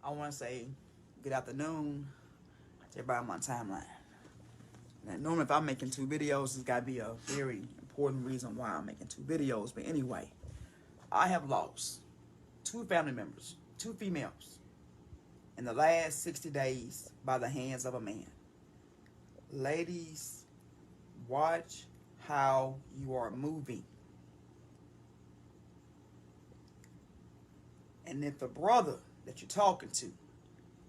I want to say good afternoon to everybody on my timeline. Now, normally if I'm making 2 videos, it's got to be a very important reason why I'm making 2 videos. But anyway, I have lost 2 family members, 2 females, in the last 60 days by the hands of a man. Ladies, watch how you are moving. And if the brother that you're talking to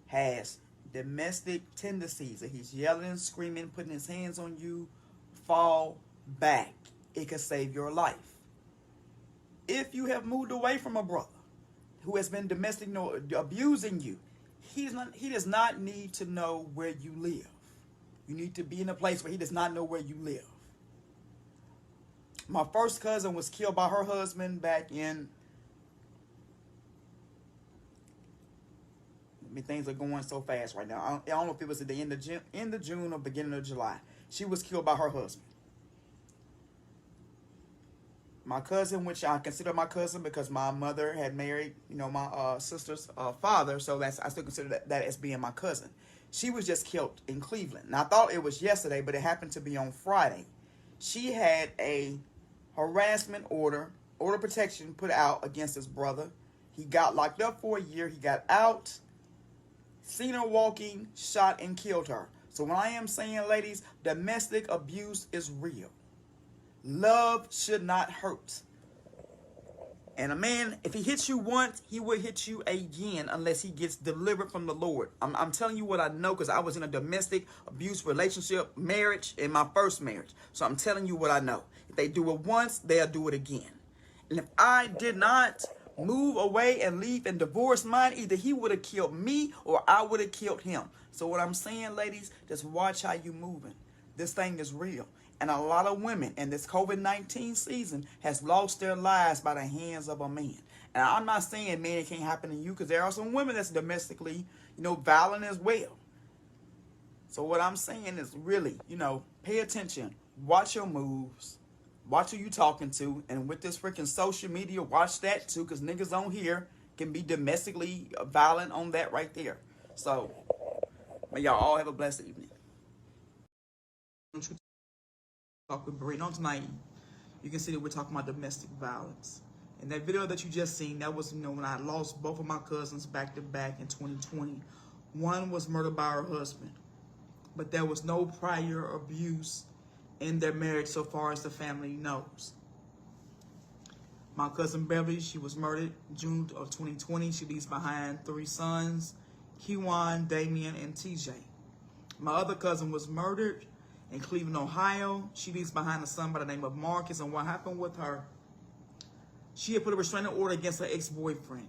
has domestic tendencies, that he's yelling, screaming, putting his hands on you, fall back. It could save your life. If you have moved away from a brother who has been domestic abusing you, he does not need to know where you live. You need to be in a place where he does not know where you live. My first cousin was killed by her husband back in, things are going so fast right now. I don't know if it was at the end of June or beginning of July. She was killed by her husband. My cousin, which I consider my cousin because my mother had married, my sister's father, so I still consider that as being my cousin. She was just killed in Cleveland. And I thought it was yesterday, but it happened to be on Friday. She had a harassment order of protection put out against his brother. He got locked up for a year. He got out, seen her walking, shot, and killed her. So when I am saying, ladies, domestic abuse is real. Love should not hurt. And a man, if he hits you once, he will hit you again unless he gets delivered from the Lord. I'm telling you what I know because I was in a domestic abuse relationship, marriage, in my first marriage. So I'm telling you what I know. If they do it once, they'll do it again. And if I did not move away and leave and divorce mine, either he would have killed me or I would have killed him. So what I'm saying, ladies, just watch how you moving. This thing is real. And a lot of women in this COVID-19 season has lost their lives by the hands of a man. And I'm not saying, man, it can't happen to you, because there are some women that's domestically, violent as well. So what I'm saying is really, pay attention. Watch your moves. Watch who you talking to. And with this freaking social media, watch that too, because niggas on here can be domestically violent on that right there. So may y'all all have a blessed evening. Talk with Beverly. On tonight, you can see that we're talking about domestic violence. And that video that you just seen, that was, when I lost both of my cousins back to back in 2020. One was murdered by her husband, but there was no prior abuse in their marriage so far as the family knows. My cousin Beverly, she was murdered June of 2020. She leaves behind 3 sons, Kiwan, Damien, and TJ. My other cousin was murdered in Cleveland, Ohio. She leaves behind a son by the name of Marcus. And what happened with her, she had put a restraining order against her ex-boyfriend.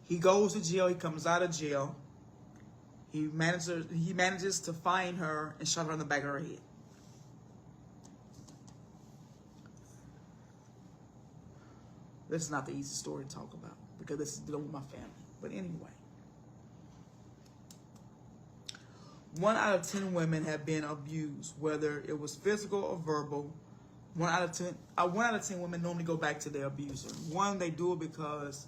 He goes to jail. He comes out of jail. He manages to find her and shot her in the back of her head. This is not the easy story to talk about because this is dealing with my family. But anyway, 1 out of 10 women have been abused, whether it was physical or verbal. 1 out of 10 women normally go back to their abuser. One, they do it because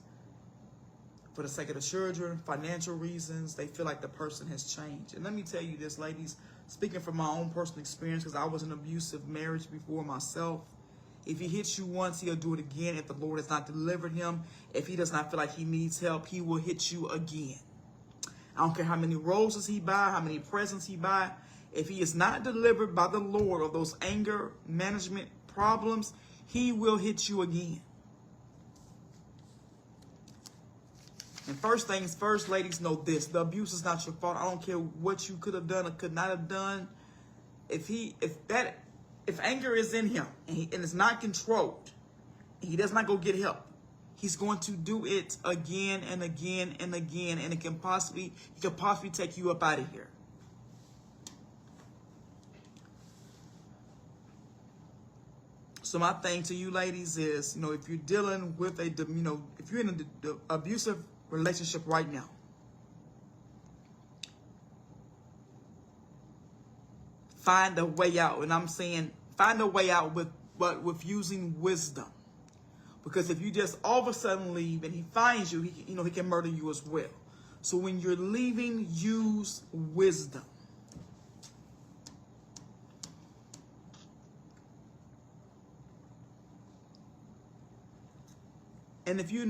for the sake of the children, financial reasons, they feel like the person has changed. And let me tell you this, ladies, speaking from my own personal experience, because I was in an abusive marriage before myself. If he hits you once, he'll do it again. If the Lord has not delivered him, if he does not feel like he needs help, he will hit you again. I don't care how many roses he buy, how many presents he buy. If he is not delivered by the Lord of those anger management problems, he will hit you again. And first things first, ladies, know this. The abuse is not your fault. I don't care what you could have done or could not have done. If anger is in him and it's not controlled, and he does not go get help, he's going to do it again and again and again, and he could possibly take you up out of here. So my thing to you ladies is, if you're dealing with if you're in an abusive relationship right now, find a way out. And I'm saying find a way out with using wisdom. Because if you just all of a sudden leave and he finds you, he can murder you as well. So when you're leaving, use wisdom. And if you're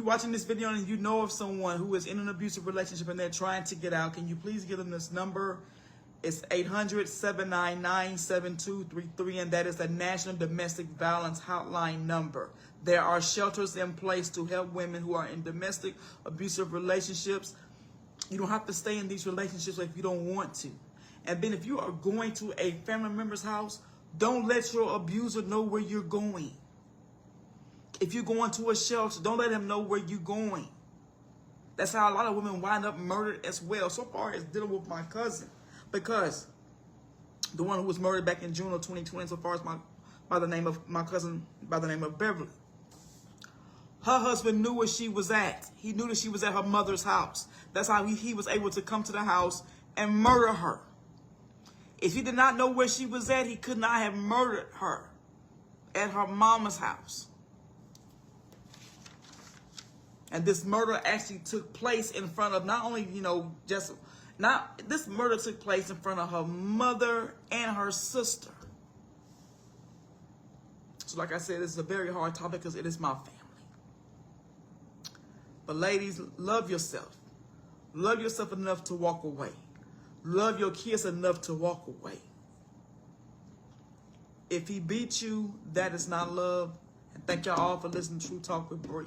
watching this video and you know of someone who is in an abusive relationship and they're trying to get out, can you please give them this number? It's 800-799-7233, and that is the National Domestic Violence Hotline number. There are shelters in place to help women who are in domestic abusive relationships. You don't have to stay in these relationships if you don't want to. And then if you are going to a family member's house, don't let your abuser know where you're going. If you're going to a shelter, don't let him know where you're going. That's how a lot of women wind up murdered as well. So far as dealing with my cousin, because the one who was murdered back in June of 2020, so far as by the name of my cousin, by the name of Beverly. Her husband knew where she was at. He knew that she was at her mother's house. That's how he was able to come to the house and murder her. If he did not know where she was at, he could not have murdered her at her mama's house. And this murder actually took place in front of not only, this murder took place in front of her mother and her sister. So like I said, this is a very hard topic because it is my family. But ladies, love yourself. Love yourself enough to walk away. Love your kids enough to walk away. If he beat you, that is not love. And thank y'all all for listening to True Talk with Bree.